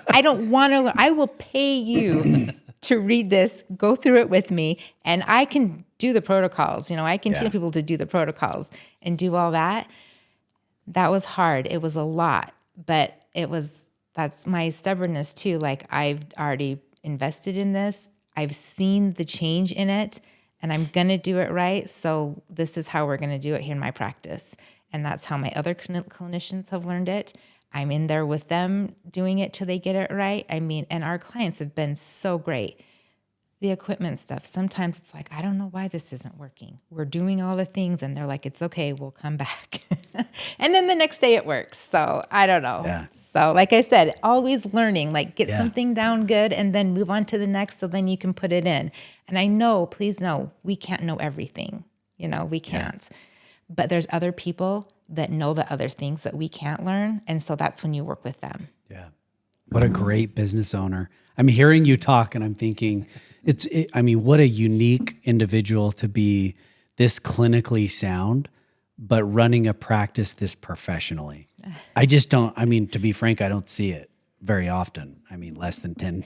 I don't want to learn. I will pay you to read this, go through it with me, and I can do the protocols. I can teach people to do the protocols and do all that. That was hard. It was a lot, but that's my stubbornness too. Like, I've already invested in this. I've seen the change in it, and I'm going to do it right. So this is how we're going to do it here in my practice. And that's how my other clinicians have learned it. I'm in there with them doing it till they get it right. I mean, and our clients have been so great. The equipment stuff, sometimes it's like, I don't know why this isn't working. We're doing all the things and they're like, it's okay, we'll come back. And then the next day it works. So I don't know. Yeah. So like I said, always learning, like get something down good and then move on to the next so then you can put it in. And I know, please know, we can't know everything. We can't. Yeah. But there's other people that know the other things that we can't learn. And so that's when you work with them. Yeah. What a great business owner. I'm hearing you talk and I'm thinking what a unique individual to be this clinically sound, but running a practice this professionally. I just don't, to be frank, I don't see it very often. Less than 10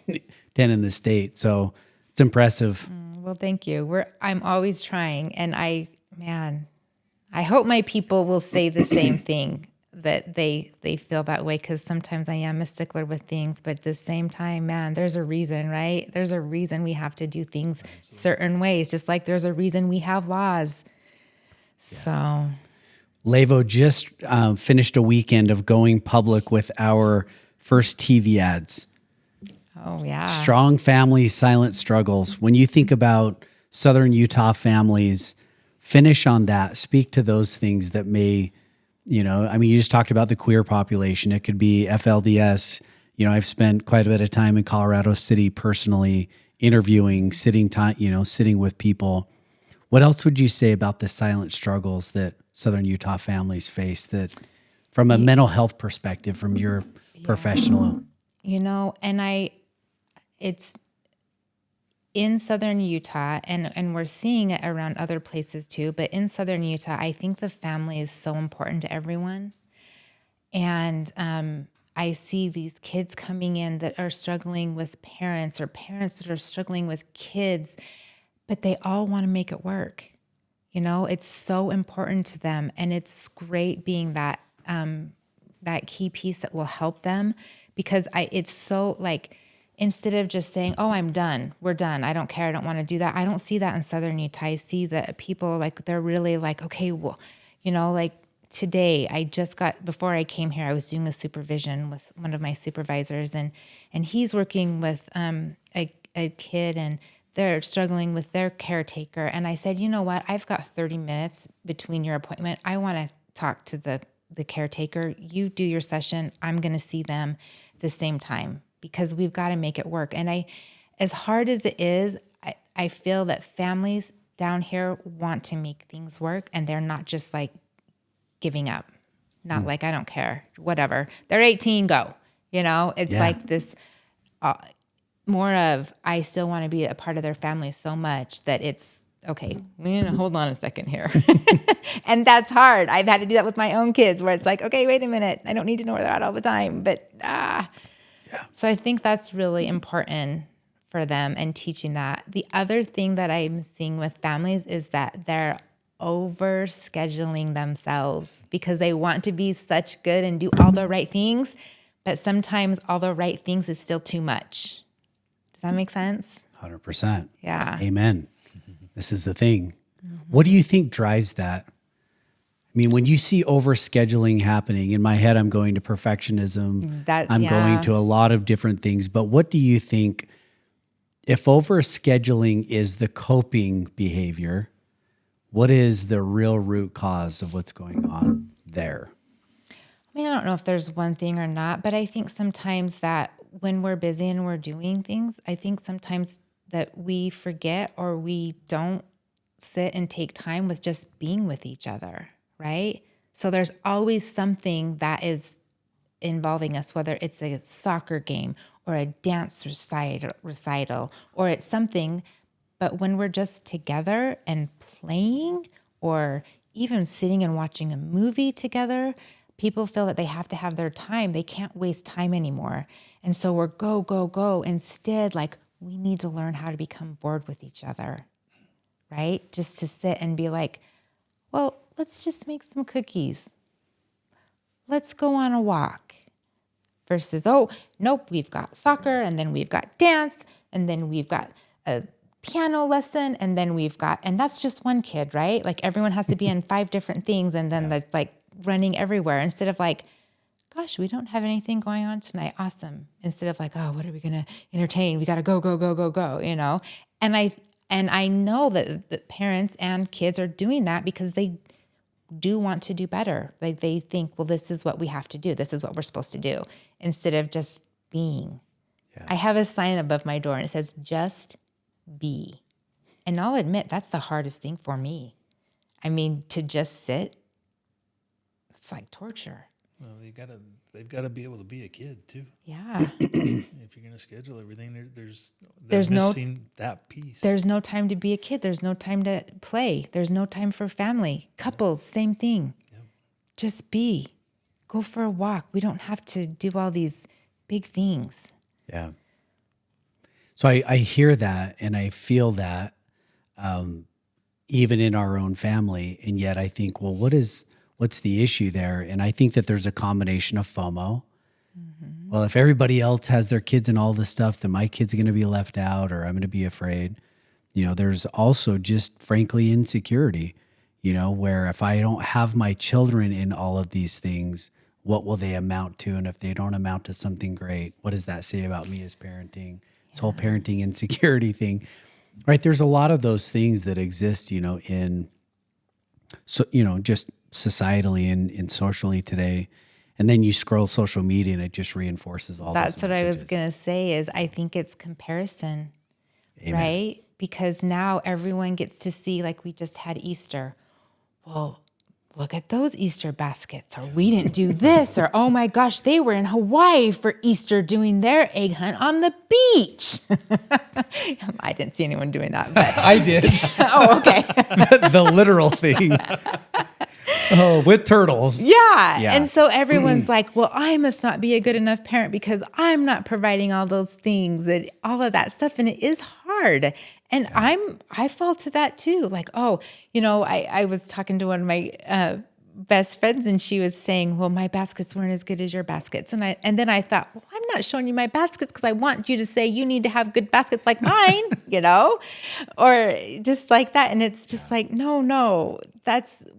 in the state. So it's impressive. Well, thank you. I'm always trying. And I hope my people will say the same thing, that they feel that way, because sometimes I am a stickler with things, but at the same time, man, there's a reason, right? There's a reason we have to do things certain ways, just like there's a reason we have laws. So LÉVO just finished a weekend of going public with our first TV ads. Oh, yeah. Strong families, silent struggles. When you think about Southern Utah families, finish on that. Speak to those things that may, you just talked about the queer population. It could be FLDS. I've spent quite a bit of time in Colorado City personally interviewing, sitting with people. What else would you say about the silent struggles that Southern Utah families face, that from a mental health perspective, from your professional? And it's in Southern Utah, and we're seeing it around other places too, but in Southern Utah, I think the family is so important to everyone. And I see these kids coming in that are struggling with parents, or parents that are struggling with kids, but they all want to make it work. It's so important to them. And it's great being that key piece that will help them, because it's so like, instead of just saying, oh, I'm done, we're done, I don't care, I don't want to do that. I don't see that in Southern Utah. I see that people, like, they're really like, okay, well, like today, before I came here, I was doing a supervision with one of my supervisors, and he's working with a kid, and they're struggling with their caretaker. And I said, you know what, I've got 30 minutes between your appointment. I want to talk to the caretaker. You do your session. I'm going to see them at the same time, because we've got to make it work. And as hard as it is, I feel that families down here want to make things work, and they're not just like giving up. Not like, I don't care, whatever. They're 18, go. It's like this more of, I still want to be a part of their family so much that it's, okay, hold on a second here. And that's hard. I've had to do that with my own kids, where it's like, okay, wait a minute. I don't need to know where they're at all the time. But So I think that's really important for them, and teaching that. The other thing that I'm seeing with families is that they're over scheduling themselves, because they want to be such good and do all the right things, but sometimes all the right things is still too much. Does that make sense? 100%. Yeah. Amen. This is the thing. What do you think drives that? When you see overscheduling happening, in my head, I'm going to perfectionism. I'm going to a lot of different things. But what do you think, if overscheduling is the coping behavior, what is the real root cause of what's going on there? I don't know if there's one thing or not, but I think sometimes that when we're busy and we're doing things, I think sometimes that we forget, or we don't sit and take time with just being with each other. Right? So there's always something that is involving us, whether it's a soccer game or a dance recital, or it's something. But when we're just together and playing, or even sitting and watching a movie together, people feel that they have to have their time. They can't waste time anymore. And so we're go, go, go. Instead, like, we need to learn how to become bored with each other, right? Just to sit and be like, well, let's just make some cookies. Let's go on a walk. Versus, oh, nope, we've got soccer, and then we've got dance, and then we've got a piano lesson, and then and that's just one kid, right? Like, everyone has to be in 5 different things, and then they're like running everywhere, instead of like, gosh, we don't have anything going on tonight. Awesome. Instead of like, oh, what are we going to entertain? We got to go, go, go, go, go, And I know that the parents and kids are doing that because they do want to do better. Like, they think, well, this is what we have to do. This is what we're supposed to do, instead of just being. Yeah. I have a sign above my door, and it says, just be. And I'll admit, that's the hardest thing for me. To just sit. It's like torture. Well, they've gotta be able to be a kid too. Yeah. If you're gonna schedule everything, they're missing that piece. There's no time to be a kid. There's no time to play. There's no time for family. Couples, same thing. Yep. Just be. Go for a walk. We don't have to do all these big things. Yeah. So I hear that and I feel that even in our own family. And yet I think, well, what's the issue there? And I think that there's a combination of FOMO. Mm-hmm. Well, if everybody else has their kids and all this stuff, then my kid's going to be left out or I'm going to be afraid. There's also just frankly insecurity, where if I don't have my children in all of these things, what will they amount to? And if they don't amount to something great, what does that say about me as parenting? This whole parenting insecurity thing, right? There's a lot of those things that exist, just societally and socially today. And then you scroll social media and it just reinforces all That's those what messages. I was going to say is I think it's comparison, Amen. right? Because now everyone gets to see, like we just had Easter. Well, look at those Easter baskets, or we didn't do this, or oh my gosh, they were in Hawaii for Easter doing their egg hunt on the beach. I didn't see anyone doing that, but I did. oh, okay. The literal thing. Oh, with turtles. Yeah. Yeah. And so everyone's like, well, I must not be a good enough parent because I'm not providing all those things and all of that stuff. And it is hard. And I fall to that too. Like, I was talking to one of my best friends and she was saying, well, my baskets weren't as good as your baskets. And then I thought, well, I'm not showing you my baskets because I want you to say you need to have good baskets like mine, or just like that. And it's just like, no,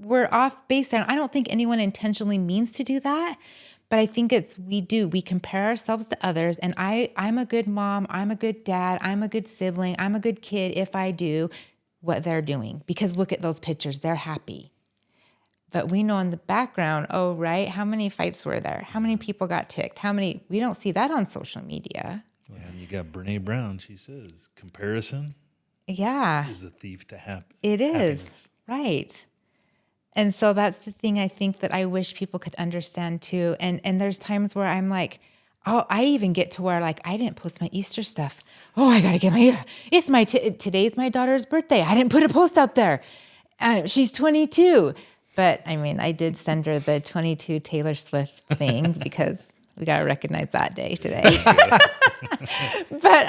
we're off base there. I don't think anyone intentionally means to do that. But I think we compare ourselves to others. And I'm a good mom. I'm a good dad. I'm a good sibling. I'm a good kid if I do what they're doing. Because look at those pictures. They're happy. But we know in the background, oh, right, how many fights were there? How many people got ticked? We don't see that on social media. Well, and you got Brene Brown. She says, comparison is the thief to happiness. It is, right. And so that's the thing I think that I wish people could understand too. And there's times where I'm like, I even get to where like, I didn't post my Easter stuff. Oh, I got to get today's my daughter's birthday. I didn't put a post out there. She's 22. But I mean, I did send her the 22 Taylor Swift thing because we got to recognize that day today. But,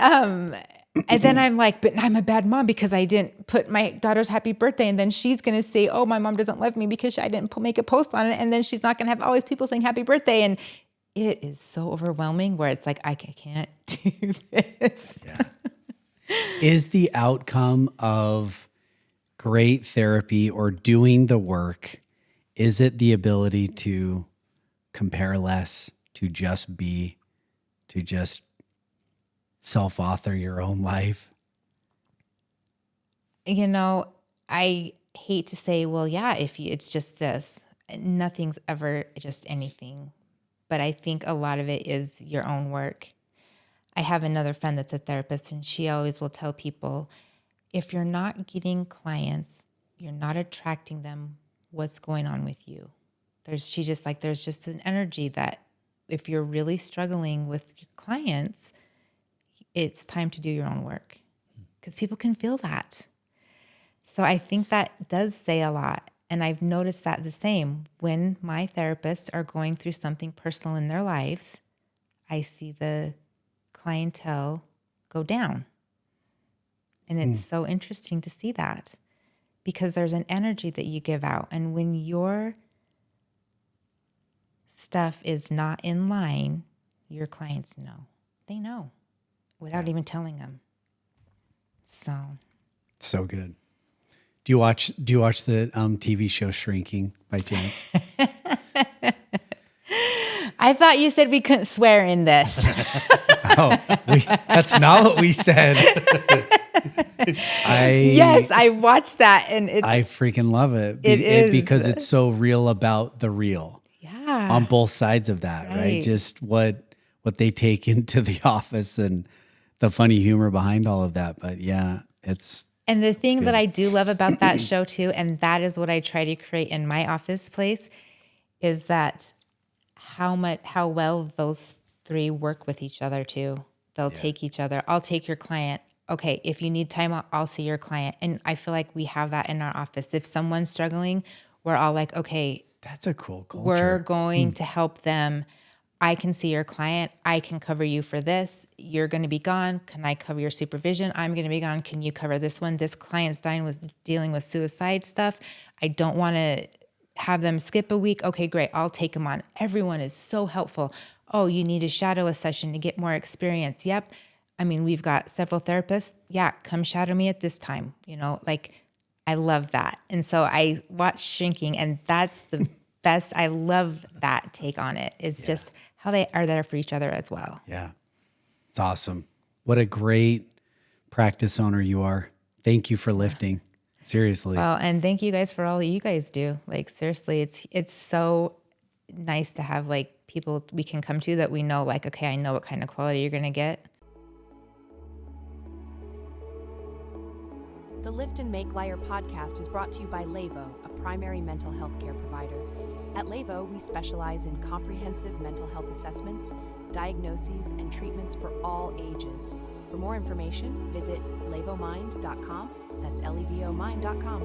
and then I'm like, but I'm a bad mom because I didn't put my daughter's happy birthday. And then she's going to say, oh, my mom doesn't love me because I didn't make a post on it. And then she's not going to have all these people saying happy birthday. And it is so overwhelming where it's like, I can't do this. Yeah. Is the outcome of great therapy or doing the work, is it the ability to compare less, to just be, to just self-author your own life? I hate to say, well, yeah, it's just this. Nothing's ever just anything. But I think a lot of it is your own work. I have another friend that's a therapist, and she always will tell people, if you're not getting clients, you're not attracting them, what's going on with you? There's just an energy that if you're really struggling with your clients, it's time to do your own work because people can feel that. So I think that does say a lot. And I've noticed that the same when my therapists are going through something personal in their lives, I see the clientele go down. And it's so interesting to see that because there's an energy that you give out. And when your stuff is not in line, your clients know. They know without even telling them. So good. Do you watch the TV show Shrinking by chance? I thought you said we couldn't swear in this. That's not what we said. Yes, I watched that, and I freaking love it. It is because it's so real about the real. Yeah, on both sides of that, right? Just what they take into the office and the funny humor behind all of that. But yeah, it's. And the thing that I do love about that show too, and that is what I try to create in my office place, is that how well those three work with each other too. They'll take each other. I'll take your client. Okay, if you need time, I'll see your client. And I feel like we have that in our office. If someone's struggling, we're all like, okay, That's a cool culture. we're going to help them. I can see your client. I can cover you for this. You're going to be gone. Can I cover your supervision? I'm going to be gone. Can you cover this one? This client's dealing with suicide stuff. I don't want to have them skip a week. Okay, great. I'll take them on. Everyone is so helpful. Oh, you need to shadow a session to get more experience. Yep. I mean, we've got several therapists. Yeah, come shadow me at this time. Like I love that. And so I watch Shrinking, and that's the best. I love that take on it, is just how they are there for each other as well. Yeah. It's awesome. What a great practice owner you are. Thank you for lifting. Seriously. Well, and thank you guys for all that you guys do. Like seriously, it's so nice to have like people we can come to that we know, like, okay, I know what kind of quality you're going to get. The Lift and Make Lighter podcast is brought to you by LÉVO, a primary mental health care provider. At LÉVO, we specialize in comprehensive mental health assessments, diagnoses, and treatments for all ages. For more information, visit levomind.com. That's levomind.com.